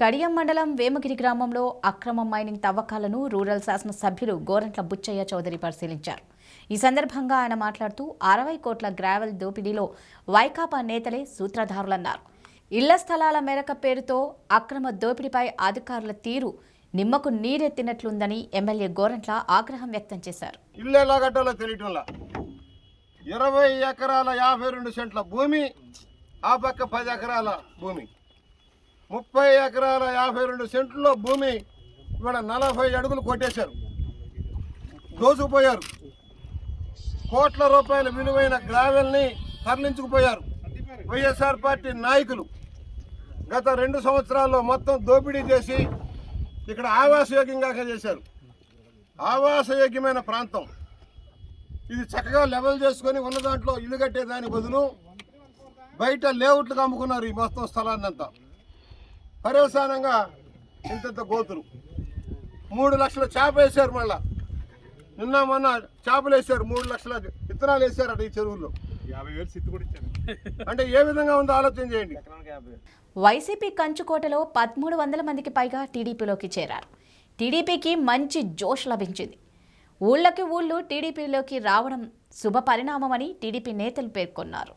కడియం మండలం వేమగిరి గ్రామంలో అక్రమ మైనింగ్ తవ్వకాలను రూరల్ శాసన సభ్యులు గోరంట్ల బుచ్చయ్య చౌదరి పరిశీలించారు. ఈ సందర్భంగా ఆయన మాట్లాడుతూ 60 కోట్ల గ్రావెల్ దోపిడీలో వైకాపా నేతలే సూత్రధారులన్నారు. ఇళ్ల స్థలాల మేరక పేరుతో అక్రమ దోపిడీపై అధికారుల తీరు నిమ్మకు నీరెత్తినట్లుందని ఎమ్మెల్యే గోరంట్ల ఆగ్రహం వ్యక్తం చేశారు. 20 ఎకరాల 52 సెంట్ల భూమి, ఆ పక్క 10 ఎకరాల భూమి, 30 ఎకరాల 52 సెంట్లలో భూమి ఇవాళ 40 అడుగులు కొట్టేశారు, దోచుకుపోయారు. కోట్ల రూపాయల విలువైన గ్రావెల్ని తరలించుకుపోయారు. వైఎస్ఆర్ పార్టీ నాయకులు గత 2 సంవత్సరాల్లో మొత్తం దోపిడీ చేసి ఇక్కడ ఆవాసయోగ్యంగా చేశారు. ఆవాసయోగ్యమైన ప్రాంతం ఇది చక్కగా లెవెల్ చేసుకొని ఉన్న దాంట్లో ఇల్లు కట్టేదాని బదులు బయట లేఅవుట్లకు అమ్ముకున్నారు. ఈ మొత్తం స్థలాన్ని అంతా పర్యవసానంగా ఇంత గోతులు 3 లక్షల చేప వేశారు. మళ్ళా నిన్న మొన్న చేపలు వేశారు, 3 లక్షల విత్తనాలు వేశారట ఈ చెరువుల్లో. అంటే ఏ విధంగా ఉందో ఆలోచన చేయండి. వైసీపీ కంచుకోటలో 1300 మందికి పైగా టీడీపీలోకి చేరారు. టీడీపీకి మంచి జోష్ లభించింది. ఊళ్ళకి ఊళ్ళు టీడీపీలోకి రావడం శుభ పరిణామమని టీడీపీ నేతలు పేర్కొన్నారు.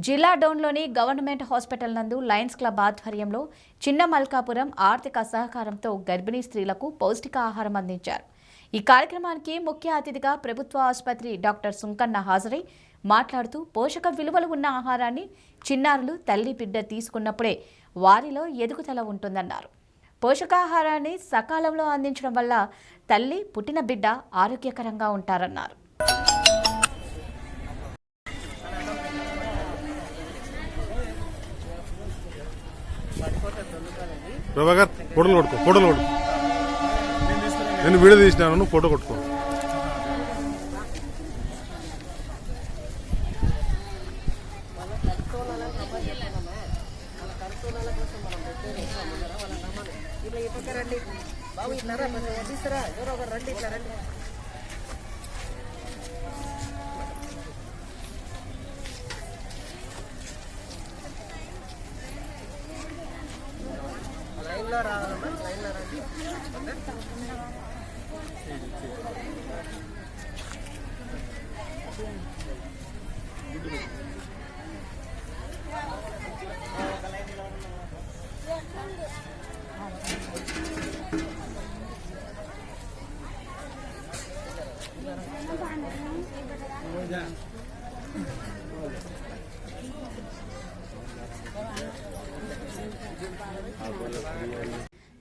జిల్లా డోన్లోని గవర్నమెంట్ హాస్పిటల్ నందు లయన్స్ క్లబ్ ఆధ్వర్యంలో చిన్న మల్కాపురం ఆర్థిక సహకారంతో గర్భిణీ స్త్రీలకు పౌష్టికాహారం అందించారు. ఈ కార్యక్రమానికి ముఖ్య అతిథిగా ప్రభుత్వ ఆసుపత్రి డాక్టర్ సుంకన్న హాజరై మాట్లాడుతూ పోషక విలువలు ఉన్న ఆహారాన్ని చిన్నారులు తల్లి బిడ్డ తీసుకున్నప్పుడే వారిలో ఎదుగుదల ఉంటుందన్నారు. పోషకాహారాన్ని సకాలంలో అందించడం వల్ల తల్లి పుట్టిన బిడ్డ ఆరోగ్యకరంగా ఉంటారన్నారు. ప్రభాకర్ ఫోటోలు కొట్టుకో నేను వీడియో తీసినాను, ఫోటో కొట్టుకో.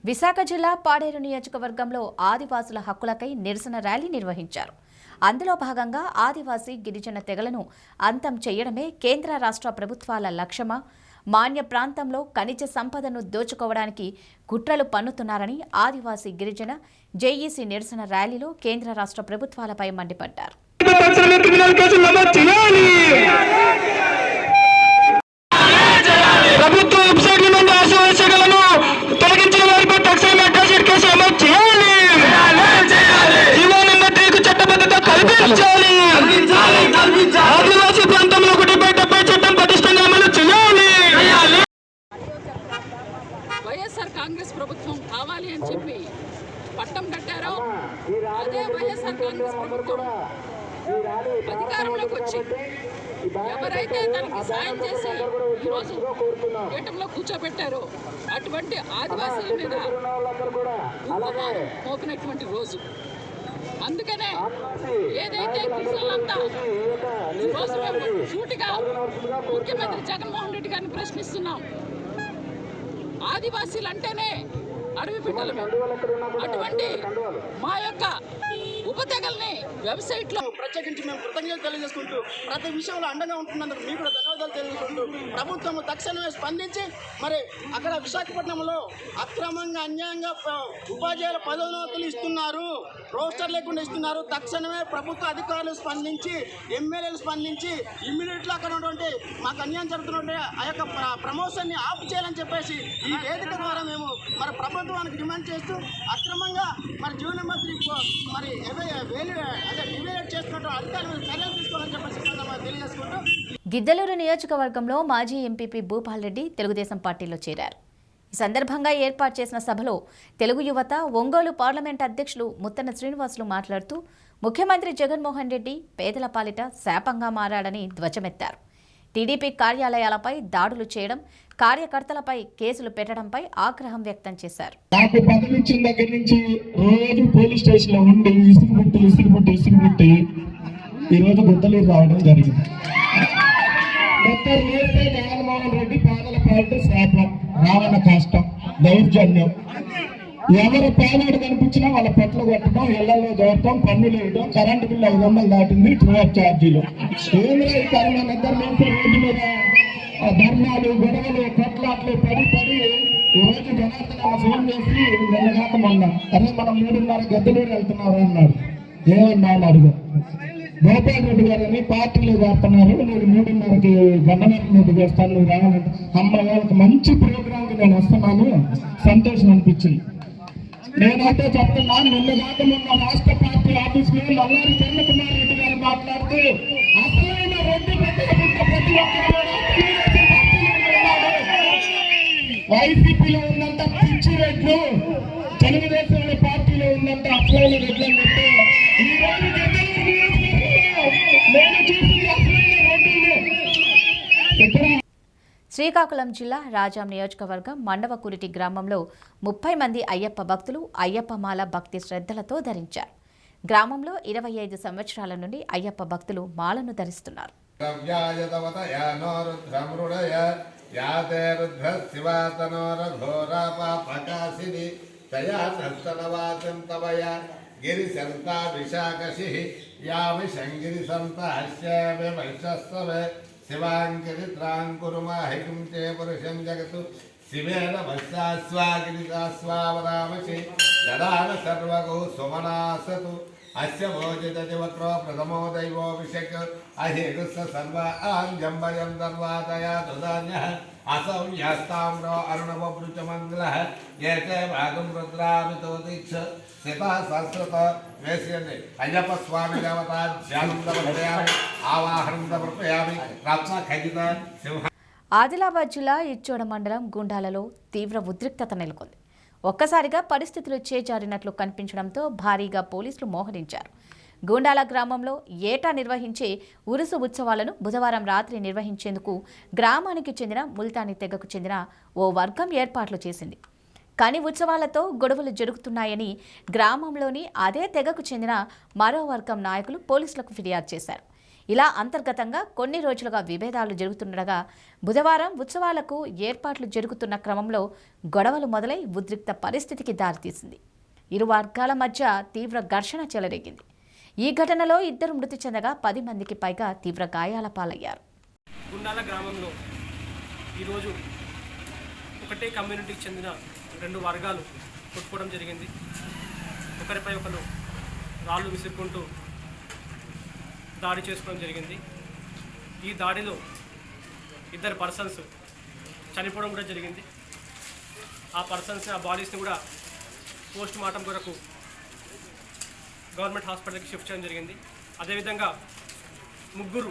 విశాఖ జిల్లా పాడేరు నియోజకవర్గంలో ఆదివాసుల హక్కులకై నిరసన ర్యాలీ నిర్వహించారు. అందులో భాగంగా ఆదివాసీ గిరిజన తెగలను అంతం చేయడమే కేంద్ర రాష్ట్ర ప్రభుత్వాల లక్ష్యమా, మాన్య ప్రాంతంలో ఖనిజ సంపదను దోచుకోవడానికి కుట్రలు పన్నుతున్నారని ఆదివాసీ గిరిజన జేఈసీ నిరసన ర్యాలీలో కేంద్ర రాష్ట్ర ప్రభుత్వాలపై మండిపడ్డారు. వైఎస్ఆర్ కాంగ్రెస్ ప్రభుత్వం కావాలి అని చెప్పి పట్టం కట్టారో అదే వైఎస్ఆర్ కాంగ్రెస్ ప్రభుత్వం అధికారంలోకి వచ్చి ఎవరైతే తనకి సాయం చేసి ఈరోజు పీఠంలో కూర్చోబెట్టారో అటువంటి ఆదివాసీల మీద ఉక్కుపాదం మోపినటువంటి రోజు. అందుకనే ఏదైతే గిరిజనులంతా ఈరోజు మేము సూటిగా ముఖ్యమంత్రి జగన్మోహన్ రెడ్డి గారిని ప్రశ్నిస్తున్నాం. ఆదివాసీలు అంటేనే అడవి బిడ్డలు. అటువంటి మా యొక్క ఉపతెగల్ని వెబ్సైట్లో ప్రత్యేకించి మేము కృతజ్ఞతలు తెలియజేసుకుంటూ ప్రతి విషయంలో అండగా ఉంటున్నందుకు మీకు కూడా ధన్యవాదాలు తెలియజేసుకుంటూ ప్రభుత్వం తక్షణమే స్పందించి మరి అక్కడ విశాఖపట్నంలో అక్రమంగా అన్యాయంగా ఉపాధ్యాయుల పదోన్నతులు ఇస్తున్నారు, రోస్టర్ లేకుండా ఇస్తున్నారు. తక్షణమే ప్రభుత్వ అధికారులు స్పందించి ఎమ్మెల్యేలు స్పందించి ఇమ్మీడియట్గా అక్కడ ఉన్నటువంటి మాకు అన్యాయం జరుగుతున్నటువంటి ఆ యొక్క ప్రమోషన్ని ఆఫ్ చేయాలని చెప్పేసి ఈ వేదిక ద్వారా మేము మరి ప్రభుత్వానికి డిమాండ్ చేస్తూ అక్రమంగా మరి జీవో నెంబర్ 3 మరి డివేట్ చేస్తున్నట్టు అధికారులు చర్యలు తీసుకోవాలని చెప్పేసి తెలియజేసుకుంటూ గిద్దలూరు నియోజకవర్గంలో మాజీ ఎంపీపీ భూపాల్ రెడ్డి తెలుగుదేశం పార్టీలో చేరారు. ఈ సందర్భంగా ఏర్పాటు చేసిన సభలో తెలుగు యువత ఒంగోలు పార్లమెంట్ అధ్యక్షులు ముత్తన శ్రీనివాసులు మాట్లాడుతూ ముఖ్యమంత్రి జగన్మోహన్ రెడ్డి పేదల పాలిట శాపంగా మారాడని ధ్వజమెత్తారు. టీడీపీ కార్యాలయాలపై దాడులు చేయడం, కార్యకర్తలపై కేసులు పెట్టడంపై ఆగ్రహం వ్యక్తం చేశారు. నాకు పదవి ఇచ్చిన దగ్గర నుంచి రోజు పోలీస్ స్టేషన్ లో ఉండి ఇసుగుబుట్టి ఈరోజు గుద్దలూరు రావడం జరిగింది. డాక్టర్ నేస్తే జగన్మోహన్ రెడ్డి పేదల పాలిట శాపం, రావణ కాష్టం, దౌర్జన్యం. ఎవరు పేదవాడు కనిపించినా వాళ్ళ పొట్లు కొట్టడం, ఇళ్లలో దూరటం, పన్నులు వేయడం, కరెంటు బిల్లు 500 దాటింది, ట్రూ ఛార్జీలు. ఏమిరా ఈ కరోనా నిద్ర నుంచి రోడ్డు మీద ధర్నాలు, గొడవలు, కొట్లాట్లు పడి ఈరోజు జనార్దన ఫోన్ చేసి నిన్నగాక మొన్న అరే మనం 3:30 గద్దలూరు వెళ్తున్నారు అన్నాడు. ఏమన్నా అని అడుగు. గోపాల్ రెడ్డి గారని పార్టీలో చేస్తున్నారు, నేను 3:30కి గన్నవరం మీదకి వస్తాను, నువ్వు రావాలంటే అమ్మ వాళ్ళకి మంచి ప్రోగ్రాంకి నేను వస్తున్నాను, సంతోషం అనిపించింది. నేనైతే చెప్తున్నా, నిన్నగాక మొన్న రాష్ట్ర పార్టీ ఆఫీస్ లో నల్లారి కిరణ్ కుమార్ రెడ్డి గారు మాట్లాడుతూ అసలైన రెడ్డి ప్రతి ఒక్కరు వైసీపీలో ఉన్నంత పిచ్చి రెడ్లు తెలుగుదేశం పార్టీలో ఉన్నంత అసలైన రెడ్లు అని చెప్తే ఈ రోజు నేను చూసింది అసలైన రెడ్లు. శ్రీకాకుళం జిల్లా రాజాం నియోజకవర్గం మండవకురిటి గ్రామంలో 30 మంది అయ్యప్ప భక్తులు అయ్యప్పమాల భక్తి శ్రద్ధలతో ధరించారు. గ్రామంలో 25 సంవత్సరాల నుండి అయ్యప్ప భక్తులు మాలను ధరిస్తున్నారు. శివాంకిరిత్రాంకురుమాహికం చే పురుషం జగతు శివేన భస్యాస్వాగిరితాస్వావరామసి దదాన సర్వగో సుమనాసతు అస్య భోజితవక్రో ప్రథమో దైవోభిషక్ అహిగుస్స సర్వాంజంబయం దర్వాతయా దుదాన్యః అసౌ యాస్తామ్రో అరుణవృచమంగళః ఏతే భాగం రుద్రామితో దీక్ష సీతా సంస్కృత వేసేయండి. అయ్యప్ప స్వామి దేవత ధ్యానం సమర్పయామి, ఆవాహనం సమర్పయామి. రత్న ఖచ్చిత సింహ. ఆదిలాబాద్ జిల్లా ఇచ్చోడ మండలం గుండాలలో తీవ్ర ఉద్రిక్తత నెలకొంది. ఒక్కసారిగా పరిస్థితులు చేజారినట్లు కనిపించడంతో భారీగా పోలీసులు మోహరించారు. గూండాల గ్రామంలో ఏటా నిర్వహించే ఉరుసు ఉత్సవాలను బుధవారం రాత్రి నిర్వహించేందుకు గ్రామానికి చెందిన ముల్తానీ తెగకు చెందిన ఓ వర్గం ఏర్పాట్లు చేసింది. కానీ ఉత్సవాలతో గొడవలు జరుగుతున్నాయని గ్రామంలోని అదే తెగకు చెందిన మరో వర్గం నాయకులు పోలీసులకు ఫిర్యాదు చేశారు. ఇలా అంతర్గతంగా కొన్ని రోజులుగా విభేదాలు జరుగుతుండగా బుధవారం ఉత్సవాలకు ఏర్పాట్లు జరుగుతున్న క్రమంలో గొడవలు మొదలై ఉద్రిక్త పరిస్థితికి దారితీసింది. ఇరు వర్గాల మధ్య తీవ్ర ఘర్షణ చెలరేగింది. ఈ ఘటనలో 2 మృతి చెందగా 10 మందికి పైగా తీవ్ర గాయాల పాలయ్యారు. గుండాల గ్రామంలో ఈరోజు ఒకటే కమ్యూనిటీకి చెందిన 2 వర్గాలు కొట్టుకోవడం జరిగింది. ఒకరిపై ఒకరు రాళ్ళు విసురుకుంటూ దాడి చేసుకోవడం జరిగింది. ఈ దాడిలో 2 పర్సన్స్ చనిపోవడం కూడా జరిగింది. ఆ పర్సన్స్ ఆ బాడీస్ని కూడా పోస్ట్ మార్టం కొరకు గవర్నమెంట్ హాస్పిటల్కి షిఫ్ట్ చేయడం జరిగింది. అదేవిధంగా 3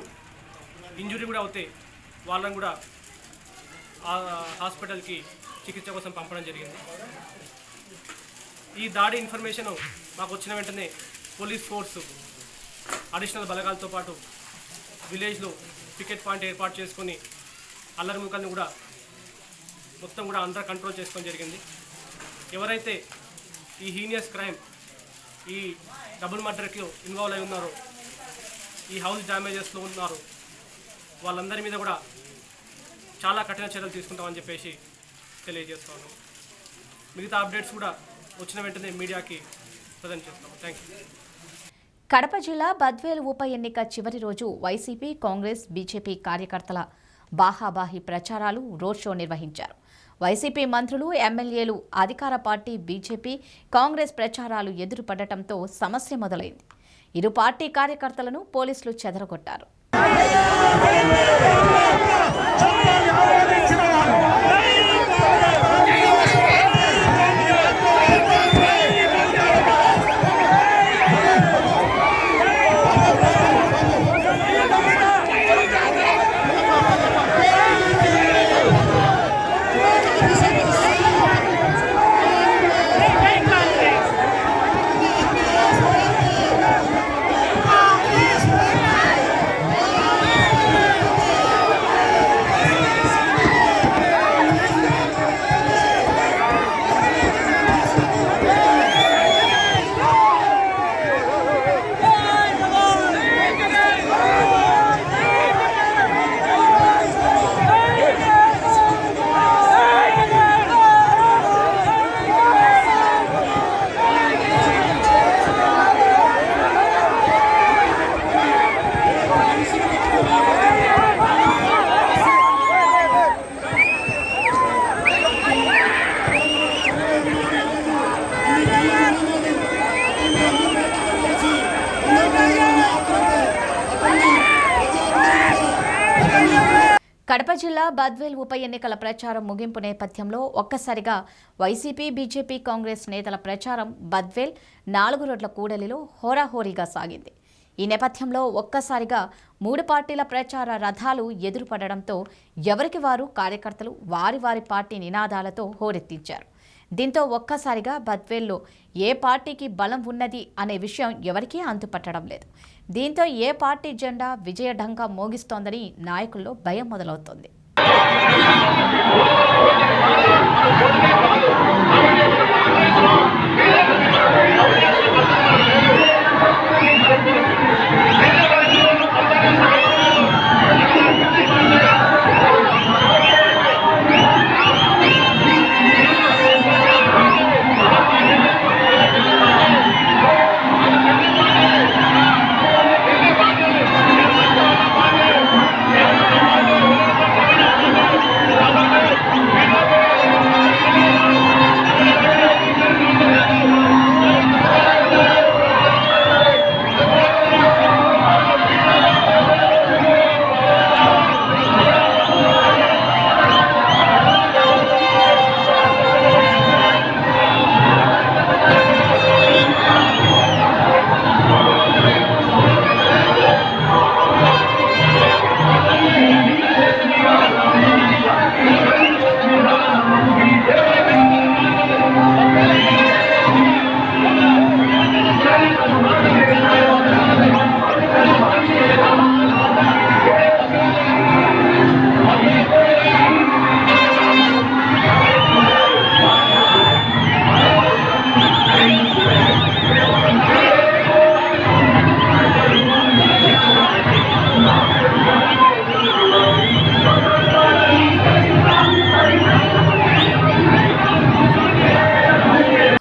ఇంజురీ కూడా అవుతే వాళ్ళని కూడా ఆ హాస్పిటల్కి చికిత్స కోసం పంపడం జరిగింది. ఈ దాడి ఇన్ఫర్మేషన్ మాకు వచ్చిన వెంటనే పోలీస్ ఫోర్సు అడిషనల్ బలగాలతో పాటు విలేజ్లో పికెట్ పాయింట్ ఏర్పాటు చేసుకొని అల్లరిముఖాలను కూడా మొత్తం కూడా అండర్ కంట్రోల్ చేసుకోవడం జరిగింది. ఎవరైతే ఈ హీనియస్ క్రైమ్, ఈ డబుల్ మర్డర్కి ఇన్వాల్వ్ అయి ఉన్నారో, ఈ హౌస్ డ్యామేజెస్లో ఉన్నారో వాళ్ళందరి మీద కూడా చాలా కఠిన చర్యలు తీసుకుంటామని చెప్పేసి తెలియజేస్తాను. మిగతా అప్డేట్స్ కూడా వచ్చిన వెంటనే మీడియాకి ప్రజెంట్ చేస్తాము. Thank you. కడప జిల్లా బద్వేలు ఉప ఎన్నిక చివరి రోజు వైసీపీ, కాంగ్రెస్, బీజేపీ కార్యకర్తల బాహాబాహి ప్రచారాలు, రోడ్ షో నిర్వహించారు. వైసీపీ మంత్రులు, ఎమ్మెల్యేలు అధికార పార్టీ బీజేపీ, కాంగ్రెస్ ప్రచారాలు ఎదురుపడటంతో సమస్య మొదలైంది. ఇరు పార్టీ కార్యకర్తలను పోలీసులు చెదరగొట్టారు. కడప జిల్లా బద్వేల్ ఉప ఎన్నికల ప్రచారం ముగింపు నేపథ్యంలో ఒక్కసారిగా వైసీపీ, బీజేపీ, కాంగ్రెస్ నేతల ప్రచారం బద్వేల్ 4 రోడ్ల కూడలిలో హోరాహోరీగా సాగింది. ఈ నేపథ్యంలో ఒక్కసారిగా 3 పార్టీల ప్రచార రథాలు ఎదురుపడడంతో ఎవరికి వారు కార్యకర్తలు వారి వారి పార్టీ నినాదాలతో హోరెత్తించారు. దీంతో ఒక్కసారిగా బద్వేల్లో ఏ పార్టీకి బలం ఉన్నది అనే విషయం ఎవరికీ అంతుపట్టడం లేదు. దీంతో ఏ పార్టీ జెండా విజయఢంకా మోగిస్తోందని నాయకుల్లో భయం మొదలవుతోంది.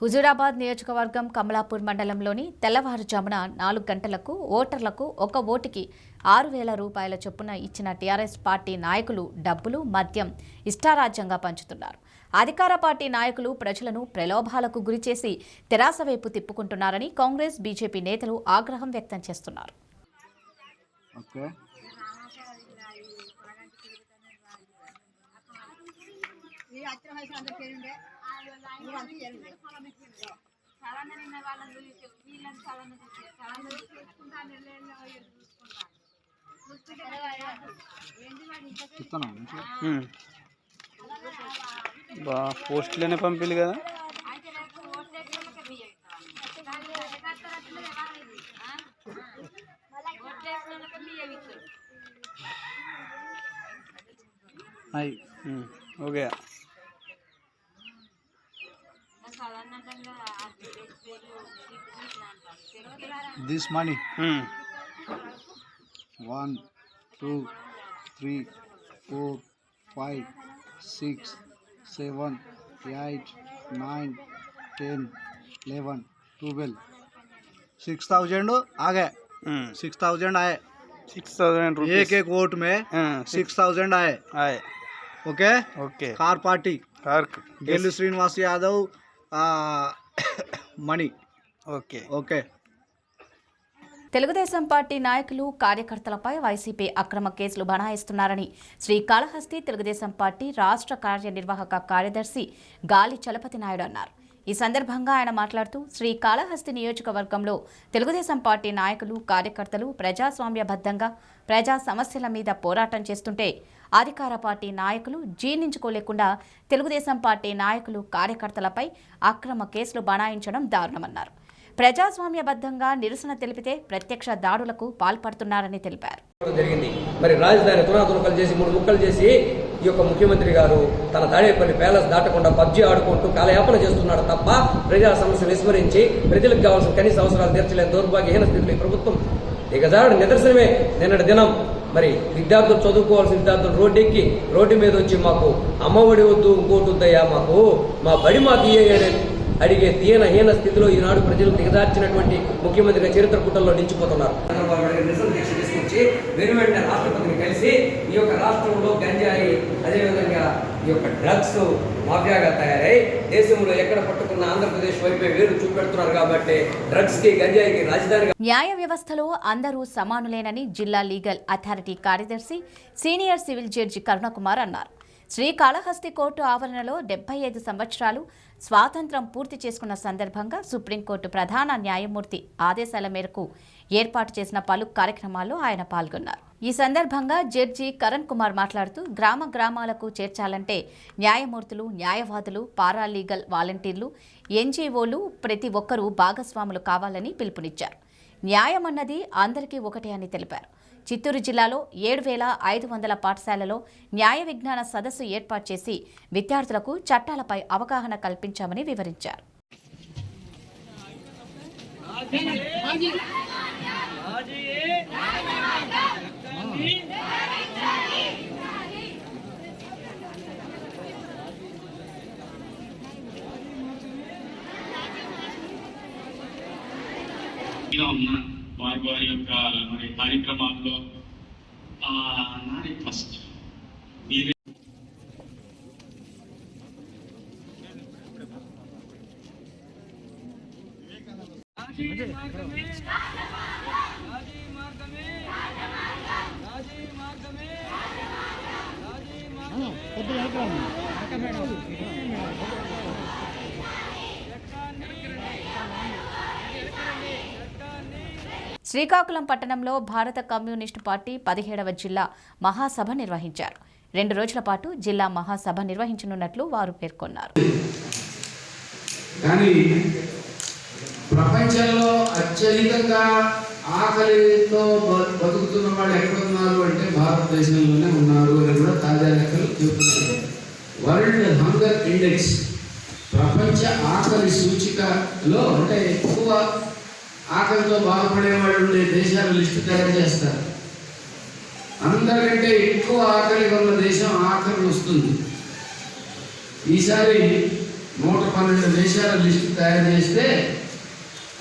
హుజూరాబాద్ నియోజకవర్గం కమలాపూర్ మండలంలోని తెల్లవారుజామున 4 గంటలకు ఓటర్లకు ఒక ఓటుకి 6,000 రూపాయల చొప్పున ఇచ్చిన టీఆర్ఎస్ పార్టీ నాయకులు డబ్బులు, మద్యం ఇష్టారాజ్యంగా పంచుతున్నారు. అధికార పార్టీ నాయకులు ప్రజలను ప్రలోభాలకు గురిచేసి తెరాస వైపు తిప్పుకుంటున్నారని కాంగ్రెస్, బీజేపీ నేతలు ఆగ్రహం వ్యక్తం చేస్తున్నారు. పోస్టులనే పంపిల్లు కదా. आई हो गया this money 1 2 3 4 5 6 7 8 9 10 11 12 6,000 आ गए 6,000 आए 6,000 एक एक वोट में 6,000 आए आए okay okay car party car गेलू श्रीनिवास यादव मणि ओके ओके తెలుగుదేశం పార్టీ నాయకులు కార్యకర్తలపై వైసీపీ అక్రమ కేసులు బనాయిస్తున్నారని శ్రీకాళహస్తి తెలుగుదేశం పార్టీ రాష్ట్ర కార్యనిర్వాహక కార్యదర్శి గాలి చలపతి నాయుడు అన్నారు. ఈ సందర్భంగా ఆయన మాట్లాడుతూ శ్రీకాళహస్తి నియోజకవర్గంలో తెలుగుదేశం పార్టీ నాయకులు కార్యకర్తలు ప్రజాస్వామ్యబద్ధంగా ప్రజా సమస్యల మీద పోరాటం చేస్తుంటే అధికార పార్టీ నాయకులు జీర్ణించుకోలేకుండా తెలుగుదేశం పార్టీ నాయకులు కార్యకర్తలపై అక్రమ కేసులు బనాయించడం దారుణమన్నారు. ప్రజాస్వామ్యబద్ధంగా నిరసన తెలిపితే ప్రత్యక్ష దాడులకు పాల్పడుతున్నారని తెలిపారు. జరిగింది మరి రాజధాని తునాతునకలు చేసి 3 ముక్కలు చేసి ఈ యొక్క ముఖ్యమంత్రి గారు తన తాడేపల్లి ప్యాలెస్ దాటకుండా పబ్జీ ఆడుకుంటూ కాలయాపన చేస్తున్నాడు తప్ప ప్రజా సమస్యలు విస్మరించి ప్రజలకు కావాల్సిన కనీస అవసరాలు తీర్చలేని దౌర్భాగ్యహీన స్థితిలో ఈ ప్రభుత్వం దిగజారుడు నిదర్శనమే నిన్నటి దినం. మరి విద్యార్థులు చదువుకోవాల్సిన విద్యార్థులు రోడ్డు మీద వచ్చి మాకు అమ్మఒడి వద్దు ఇంకోటి వద్దయ్యా మాకు మా బడి మాకు ఇయ్యేయని అడిగే హీన స్థితిలో ఈనాడు ప్రజలు దిగజార్చినటువంటి ముఖ్యమంత్రిగా చరిత్ర పుటల్లో నిలిచిపోతున్నారు. నిరసన దీక్ష తీసుకొచ్చి వెంటనే రాష్ట్రపతిని కలిసి ఈ యొక్క రాష్ట్రంలో గంజాయి అదేవిధంగా ఈ యొక్క డ్రగ్స్ మాఫియాగా తయారై దేశంలో ఎక్కడ పట్టుకున్న ఆంధ్రప్రదేశ్ వైపే వేరు చూపెడుతున్నారు కాబట్టి డ్రగ్స్ కి గంజాయికి రాజధాని. న్యాయ వ్యవస్థలో అందరూ సమానులేనని జిల్లా లీగల్ అథారిటీ కార్యదర్శి సీనియర్ సివిల్ జడ్జి కరుణకుమార్ అన్నారు. శ్రీకాళహస్తి కోర్టు ఆవరణలో 75 సంవత్సరాలు స్వాతంత్ర్యం పూర్తి చేసుకున్న సందర్భంగా సుప్రీంకోర్టు ప్రధాన న్యాయమూర్తి ఆదేశాల మేరకు ఏర్పాటు చేసిన పలు కార్యక్రమాల్లో ఆయన పాల్గొన్నారు. ఈ సందర్భంగా జడ్జి కరణ్ కుమార్ మాట్లాడుతూ గ్రామాలకు చేర్చాలంటే న్యాయమూర్తులు, న్యాయవాదులు, పారాలీగల్ వాలంటీర్లు, ఎన్జీఓలు ప్రతి ఒక్కరూ భాగస్వాములు కావాలని పిలుపునిచ్చారు. న్యాయం అన్నది అందరికీ ఒకటే అని తెలిపారు. చిత్తూరు జిల్లాలో 7,500 పాఠశాలలో న్యాయ విజ్ఞాన సదస్సు ఏర్పాటు చేసి విద్యార్థులకు చట్టాలపై అవగాహన కల్పించామని వివరించారు. వారి యొక్క మరి కార్యక్రమాల్లో నాది ఫస్ట్ శ్రీకాకుళం పట్టణంలో భారత కమ్యూనిస్టు పార్టీ 17వ జిల్లా మహాసభ నిర్వహించారు. 2 రోజుల పాటు జిల్లా మహాసభ నిర్వహించనున్నట్లు వారు పేర్కొన్నారు. కానీ ప్రపంచంలో అత్యధికంగా ఆకలితో బతుకుతున్న వాళ్ళు ఎక్కడ ఉన్నారు అంటే భారతదేశంలోనే ఉన్నారు అని కూడా తాజా లెక్కలు చెబుతున్నారు. వరల్డ్ హంగర్ ఇండెక్స్ ప్రపంచ ఆకలి సూచికలో అంటే ఎక్కువ ఆకలితో బాధపడే వాళ్ళు ఉండే దేశాల లిస్టు తయారు చేస్తారు. అందరికంటే ఎక్కువ ఆకలి ఉన్న దేశం ఆఖరి వస్తుంది. ఈసారి 112 దేశాల లిస్టు తయారు చేస్తే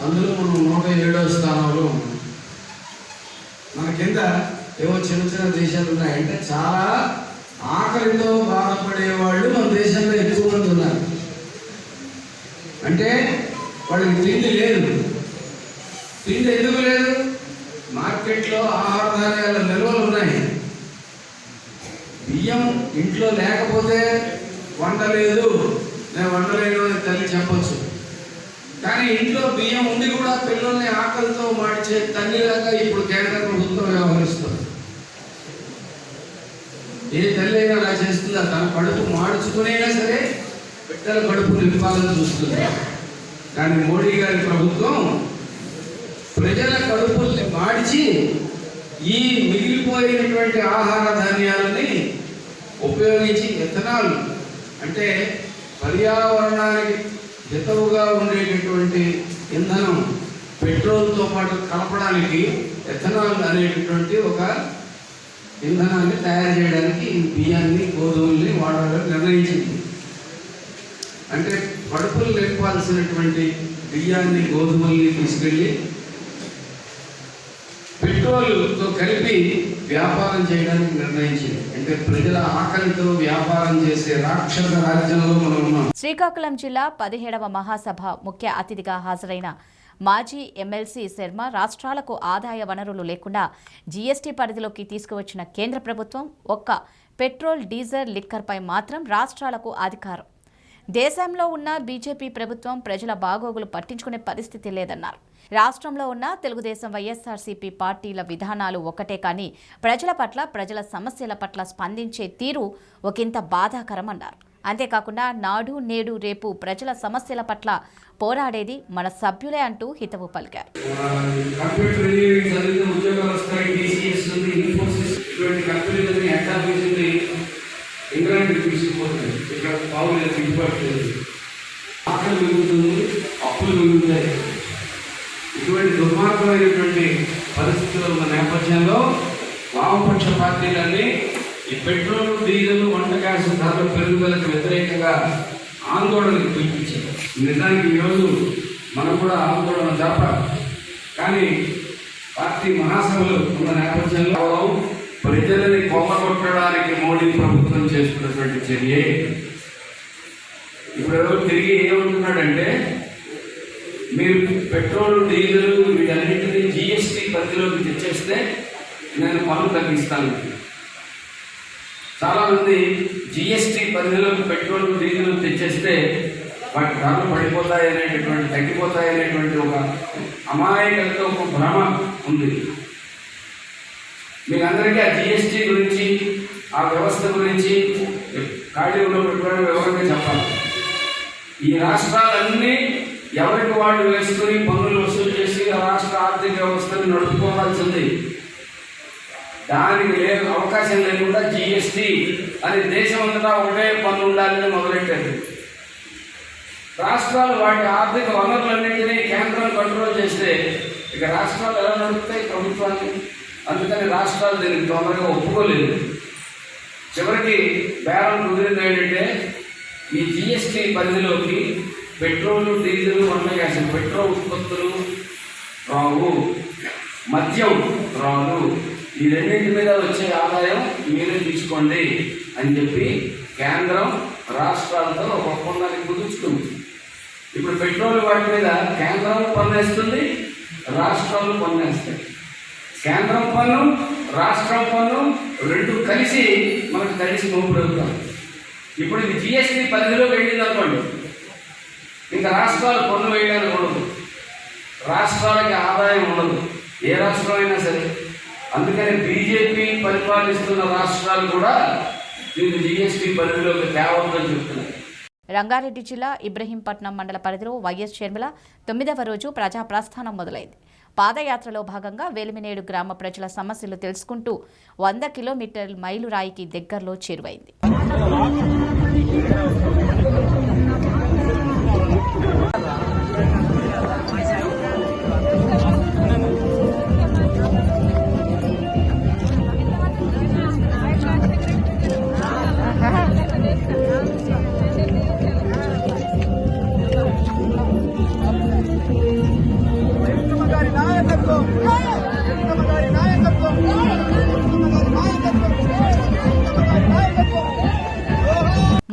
అందులో మనం 107వ స్థానంలో ఉన్నాం. మన కింద ఏవో చిన్న దేశాలు ఉన్నాయంటే చాలా ఆకలితో బాధపడే వాళ్ళు మన దేశంలో ఎక్కువ మంది ఉన్నారు. అంటే వాళ్ళకి తిండి లేదు. తిండి ఎందుకు లేదు? మార్కెట్లో ఆహార ధాన్యాల నిల్వలు ఉన్నాయి. బియ్యం ఇంట్లో లేకపోతే వండలేదు, నేను వండలేను అని తల్లి చెప్పచ్చు. కానీ ఇంట్లో బియ్యం ఉండి కూడా పిల్లల్ని ఆకలితో మార్చే తల్లిలాగా ఇప్పుడు కేంద్ర ప్రభుత్వం వ్యవహరిస్తుంది. ఏ తల్లి అయినా అలా చేస్తుందా? తన కడుపు మార్చుకునైనా సరే బిడ్డల కడుపు నింపాలని చూస్తుంది. కానీ మోడీ గారి ప్రభుత్వం ప్రజల కడుపుల్ని మార్చి ఈ మిగిలిపోయినటువంటి ఆహార ధాన్యాలని ఉపయోగించి ఎథనాల్ అంటే పర్యావరణానికి హితవుగా ఉండేటటువంటి ఇంధనం పెట్రోల్తో పాటు కలపడానికి ఎథనాల్ అనేటటువంటి ఒక ఇంధనాన్ని తయారు చేయడానికి ఈ బియ్యాన్ని గోధుమల్ని వాడాలని నిర్ణయించింది. అంటే కడుపులు నింపాల్సినటువంటి బియ్యాన్ని గోధుమల్ని తీసుకెళ్ళి పెట్రోల్తో కలిపి వ్యాపారం చేయడానికి నిర్ణయించింది. అంటే ప్రజల ఆకలితో వ్యాపారం చేసే రాక్షస రాజ్యంలో మనం ఉన్నాం. శ్రీకాకుళం జిల్లా 17వ మహాసభ ముఖ్య అతిథిగా హాజరైన మాజీ ఎమ్మెల్సీ శర్మ రాష్ట్రాలకు ఆదాయ వనరులు లేకుండా జీఎస్టీ పరిధిలోకి తీసుకువచ్చిన కేంద్ర ప్రభుత్వం ఒక్క పెట్రోల్, డీజిల్, లిక్కర్పై మాత్రం రాష్ట్రాలకు అధికారం. దేశంలో ఉన్న బీజేపీ ప్రభుత్వం ప్రజల బాగోగులు పట్టించుకునే పరిస్థితి లేదన్నారు. రాష్ట్రంలో ఉన్న తెలుగుదేశం, వైఎస్ఆర్సీపీ పార్టీల విధానాలు ఒకటే కానీ ప్రజల పట్ల, ప్రజల సమస్యల పట్ల స్పందించే తీరు ఒకంత బాధాకరం అన్నారు. అంతేకాకుండా నాడు, నేడు, రేపు ప్రజల సమస్యల పట్ల పోరాడేది మన సభ్యులే అంటూ హితవు పలికారు. ఇంగ్లాండ్ తీసుకుపోతుంది. ఇక్కడ పావులు దిగుబడుతుంది, ఆకలి మిగులుతుంది, అప్పులు మిగులుతాయి. ఇటువంటి దుర్మార్గమైనటువంటి పరిస్థితులు ఉన్న నేపథ్యంలో వామపక్ష పార్టీలన్నీ ఈ పెట్రోల్, డీజిల్, వంట గ్యాస్ ధరల పెరుగుదలకు వ్యతిరేకంగా ఆందోళనకు పిలిపించారు. నిజానికి ఈరోజు మనం కూడా ఆందోళన జరపాలి. కానీ పార్టీ మహాసభలు ఉన్న నేపథ్యంలో ప్రజలని కొమ్మగొట్టడానికి మోడీ ప్రభుత్వం చేస్తున్నటువంటి చర్య. ఇప్పుడు తిరిగి ఏమంటున్నాడంటే, మీరు పెట్రోల్, డీజిల్ వీటన్నింటినీ జీఎస్టీ పరిధిలోకి తెచ్చేస్తే నేను పన్ను తగ్గిస్తాను. చాలామంది జీఎస్టీ పరిధిలోకి పెట్రోల్, డీజిల్ తెచ్చేస్తే వాటి ధరలు పడిపోతాయనేటటువంటి, తగ్గిపోతాయనేటువంటి ఒక అమాయకలతో ఒక భ్రమ ఉంది. మీకు అందరికీ ఆ జిఎస్టీ గురించి, ఆ వ్యవస్థ గురించి ఖాళీ ఉన్నప్పుడు వివరంగా చెప్పాలి. ఈ రాష్ట్రాలన్నీ ఎవరికి వాళ్ళు వేసుకుని పన్నులు వసూలు చేసి ఆ రాష్ట్ర ఆర్థిక వ్యవస్థను నడుపుకోవాల్సింది. దానికి అవకాశం లేకుండా జిఎస్టీ అని దేశం అంతటా ఒకటే పన్ను ఉండాలని మొదలెట్టారు. రాష్ట్రాలు వాటి ఆర్థిక వనరులన్నింటినీ కేంద్రం కంట్రోల్ చేస్తే ఇక రాష్ట్రాలు ఎలా నడుపుతాయి ప్రభుత్వాన్ని? అందుకని రాష్ట్రాలు దీనికి తొందరగా ఒప్పుకోలేదు. చివరికి బేరం కుదిరింది ఏంటంటే, ఈ జిఎస్టీ పరిధిలోకి పెట్రోల్, డీజిల్, వంట గ్యాస్, పెట్రోల్ ఉత్పత్తులు రావు, మద్యం రావు, ఈ రెండింటి మీద వచ్చే ఆదాయం మీరే తీసుకోండి అని చెప్పి కేంద్రం రాష్ట్రాలతో ఒక ఒప్పందాన్ని కుదుర్చుకుంది. ఇప్పుడు పెట్రోల్ వాటి మీద కేంద్రం పన్నేస్తుంది, రాష్ట్రాలు పన్నేస్తాయి. కేంద్రం పన్ను, రాష్ట్రం పన్ను రెండు కలిసి మనకు కలిసి మోపుడవుతాం. ఇప్పుడు ఇది జిఎస్టీ పరిధిలో వెళ్ళింది అనుకోండి, ఇంకా రాష్ట్రాలు పన్ను వేయడానికి ఉండదు, రాష్ట్రాలకి ఆదాయం ఉండదు, ఏ రాష్ట్రం అయినా సరే. అందుకని బీజేపీ పరిపాలిస్తున్న రాష్ట్రాలు కూడా దీన్ని జిఎస్టీ పరిధిలోకి తేవద్దని చెప్తున్నాయి. రంగారెడ్డి జిల్లా ఇబ్రహీంపట్నం మండల పరిధిలో వైఎస్ షర్మిల 9వ రోజు ప్రజా ప్రస్థానం మొదలైంది. పాదయాత్రలో భాగంగా వేలిమినేడు గ్రామ ప్రజల సమస్యలు తెలుసుకుంటూ 100 కిలోమీటర్ల మైలురాయికి దగ్గరలో చేరువైంది.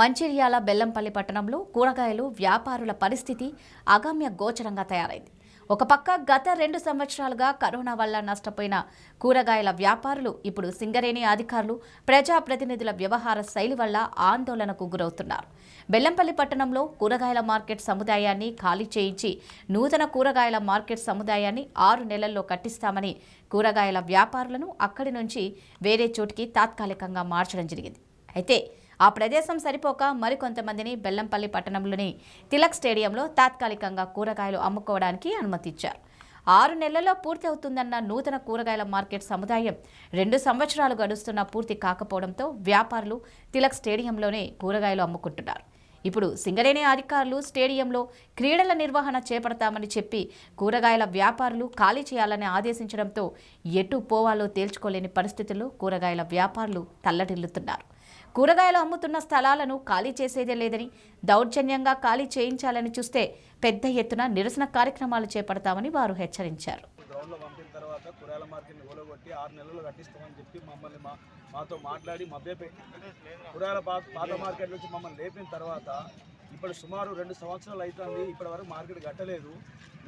మంచిర్యాల బెల్లంపల్లి పట్టణంలో కూరగాయలు వ్యాపారుల పరిస్థితి అగమ్య గోచరంగా తయారైంది. ఒక పక్క గత 2 సంవత్సరాలుగా కరోనా వల్ల నష్టపోయిన కూరగాయల వ్యాపారులు ఇప్పుడు సింగరేణి అధికారులు, ప్రజాప్రతినిధుల వ్యవహార శైలి వల్ల ఆందోళనకు గురవుతున్నారు. బెల్లంపల్లి పట్టణంలో కూరగాయల మార్కెట్ సముదాయాన్ని ఖాళీ చేయించి నూతన కూరగాయల మార్కెట్ సముదాయాన్ని 6 నెలల్లో కట్టిస్తామని కూరగాయల వ్యాపారులను అక్కడి నుంచి వేరే చోటికి తాత్కాలికంగా మార్చడం జరిగింది. అయితే ఆ ప్రదేశం సరిపోక మరికొంతమందిని బెల్లంపల్లి పట్టణంలోని తిలక్ స్టేడియంలో తాత్కాలికంగా కూరగాయలు అమ్ముకోవడానికి అనుమతిచ్చారు. 6 నెలల్లో పూర్తి అవుతుందన్న నూతన కూరగాయల మార్కెట్ సముదాయం 2 సంవత్సరాలు గడుస్తున్నా పూర్తి కాకపోవడంతో వ్యాపారులు తిలక్ స్టేడియంలోనే కూరగాయలు అమ్ముకుంటున్నారు. ఇప్పుడు సింగరేణి అధికారులు స్టేడియంలో క్రీడల నిర్వహణ చేపడతామని చెప్పి కూరగాయల వ్యాపారులు ఖాళీ చేయాలని ఆదేశించడంతో ఎటు పోవాలో తేల్చుకోలేని పరిస్థితుల్లో కూరగాయల వ్యాపారులు తల్లడిల్లుతున్నారు. కూరగాయలు అమ్ముతున్న స్థలాలను ఖాళీ చేసేదే లేదని, దౌర్జన్యంగా ఖాళీ చేయించాలని చూస్తే పెద్ద ఎత్తున నిరసన కార్యక్రమాలు చేపడతామని వారు హెచ్చరించారు. గ్రౌండ్లో పంపిన తర్వాత కూరగాయల మార్కెట్ని కూలగొట్టి 6 నెలలు కట్టిస్తామని చెప్పి మమ్మల్ని మాతో మాట్లాడి కూరగాయల పాత మార్కెట్ నుంచి మమ్మల్ని లేపిన తర్వాత ఇప్పుడు సుమారు 2 సంవత్సరాలు అవుతుంది. ఇప్పటి వరకు మార్కెట్ కట్టలేదు.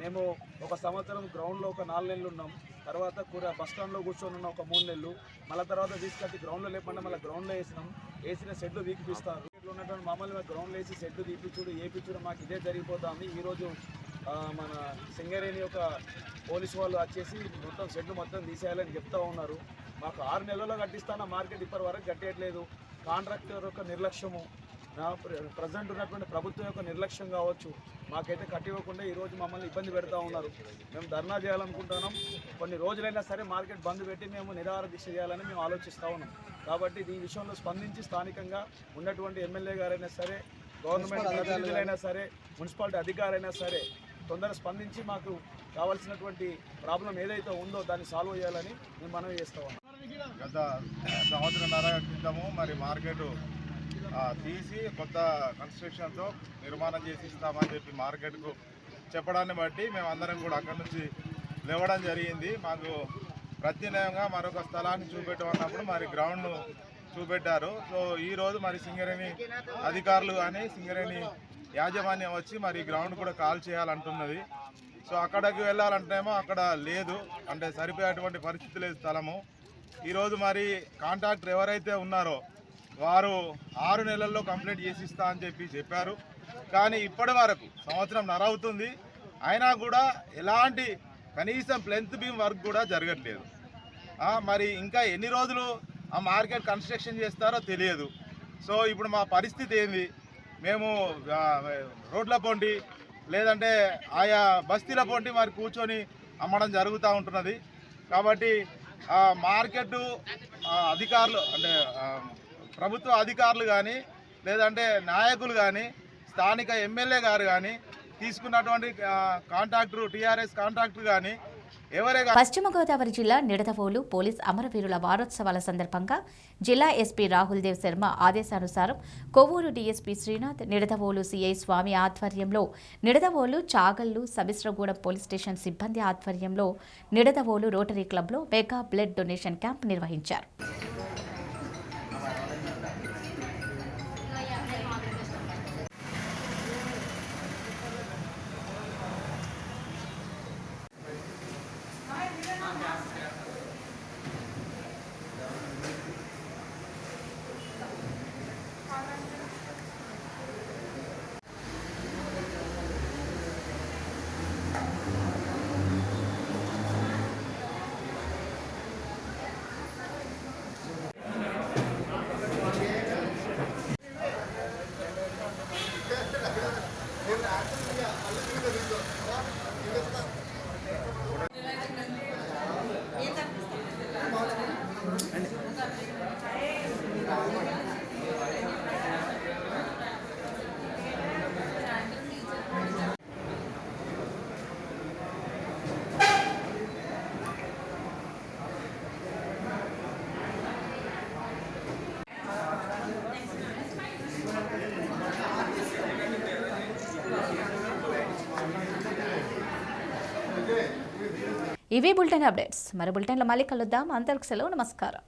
మేము 1 సంవత్సరం గ్రౌండ్లో ఒక 4 నెలలు ఉన్నాం. తర్వాత బస్ స్టాండ్లో కూర్చొని ఉన్న ఒక 3 నెలలు, మళ్ళీ తర్వాత తీసుకొచ్చి గ్రౌండ్లో లేకుండా మళ్ళీ గ్రౌండ్లో వేసిన షెడ్లు వీకిపిస్తారు. ఇట్లా ఉన్నటువంటి మమ్మల్ని గ్రౌండ్లో వేసి షెడ్లు తీపిచ్చుడు ఏపిచ్చుడు మాకు ఇదే జరిగిపోతుంది. ఈరోజు మన సింగరేణి యొక్క పోలీసు వాళ్ళు వచ్చేసి మొత్తం షెడ్లు మొత్తం తీసేయాలని చెప్తా ఉన్నారు. మాకు 6 నెలల్లో కట్టిస్తాన మార్కెట్ ఇప్పటి వరకు కట్టేయట్లేదు. కాంట్రాక్టర్ యొక్క నిర్లక్ష్యము, ప్రజెంట్ ఉన్నటువంటి ప్రభుత్వం యొక్క నిర్లక్ష్యం కావచ్చు, మాకైతే కట్టివ్వకుండా ఈరోజు మమ్మల్ని ఇబ్బంది పెడతా ఉన్నారు. మేము ధర్నా చేయాలనుకుంటున్నాం. కొన్ని రోజులైనా సరే మార్కెట్ బంద్ పెట్టి మేము నిరాహార దీక్ష చేయాలని మేము ఆలోచిస్తూ ఉన్నాం. కాబట్టి ఈ విషయంలో స్పందించి స్థానికంగా ఉన్నటువంటి ఎమ్మెల్యే గారైనా సరే, గవర్నమెంట్ ప్రతినిధులైనా సరే, మున్సిపాలిటీ అధికారైనా సరే తొందరగా స్పందించి మాకు కావాల్సినటువంటి ప్రాబ్లం ఏదైతే ఉందో దాన్ని సాల్వ్ చేయాలని మేము మనవి చేస్తూ ఉన్నాం. గత సంవత్సరంన్నర క్రితము మరి మార్కెట్ తీసి కొత్త కన్స్ట్రక్షన్తో నిర్మాణం చేసి ఇస్తామని చెప్పి మార్కెట్కు చెప్పడాన్ని బట్టి మేము అందరం కూడా అక్కడి నుంచి లేవడం జరిగింది. మాకు ప్రత్యేకంగా మరొక స్థలాన్ని చూపెట్టమన్నప్పుడు మరి గ్రౌండ్ను చూపెట్టారు. సో ఈరోజు మరి సింగరేణి అధికారులు కానీ సింగరేణి యాజమాన్యం వచ్చి మరి గ్రౌండ్ కూడా కాల్ చేయాలంటున్నది. సో అక్కడికి వెళ్ళాలంటేమో అక్కడ లేదు, అంటే సరిపోయేటువంటి పరిస్థితి లేదు స్థలము. ఈరోజు మరి కాంట్రాక్టర్ ఎవరైతే ఉన్నారో వారు 6 నెలల్లో కంప్లీట్ చేసిస్తా అని చెప్పారు. కానీ ఇప్పటి వరకు 1.5 సంవత్సరం అవుతుంది, అయినా కూడా ఎలాంటి కనీసం ప్లెంత్ బీమ్ వర్క్ కూడా జరగట్లేదు. మరి ఇంకా ఎన్ని రోజులు ఆ మార్కెట్ కన్స్ట్రక్షన్ చేస్తారో తెలియదు. సో ఇప్పుడు మా పరిస్థితి ఏంది? మేము రోడ్ల పొంటి లేదంటే ఆయా బస్తీల పొంటి మరి కూర్చొని అమ్మడం జరుగుతూ ఉంటున్నది. కాబట్టి మార్కెట్ అధికారులు అంటే ప్రభుత్వ అధికారులు కానీ లేదంటే నాయకులు కానీ స్థానిక ఎమ్మెల్యే గారు కానీ తీసుకున్నటువంటి కాంట్రాక్టర్ టీఆర్ఎస్ కాంట్రాక్టర్ కానీ పశ్చిమ గోదావరి జిల్లా నిడదవోలు పోలీస్ అమరవీరుల వారోత్సవాల సందర్భంగా జిల్లా ఎస్పీ రాహుల్ దేవ్ శర్మ ఆదేశానుసారం కొవ్వూరు డీఎస్పీ శ్రీనాథ్, నిడదవోలు సిఐ స్వామి ఆధ్వర్యంలో నిడదవోలు చాగల్లు సబిస్రగూడెం పోలీస్ స్టేషన్ సిబ్బంది ఆధ్వర్యంలో నిడదవోలు రోటరీ క్లబ్లో మెగా బ్లడ్ డొనేషన్ క్యాంప్ నిర్వహించారు. ఇవి బులెటిన్ అప్డేట్స్. మరి బులెటిన్లో మళ్ళీ కలుద్దాం. అందరికి సెలవు. నమస్కారం.